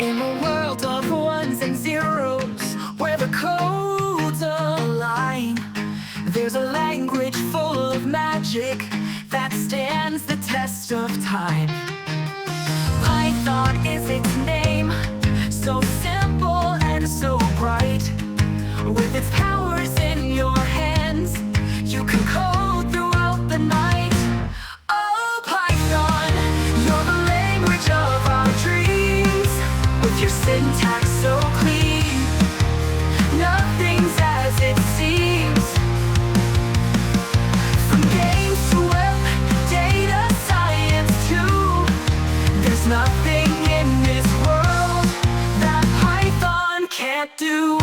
In a world of ones and zeros, where the codes align, there's a language full of magic that stands the test of time. Python is its name, so simple and so bright. With its powers in your hands, you can code throughout the night. Oh, Python, you're the language of our dreams. With your syntax so clean, nothing's as it seems. From games to web, data science too, there's nothing in this world that Python can't do.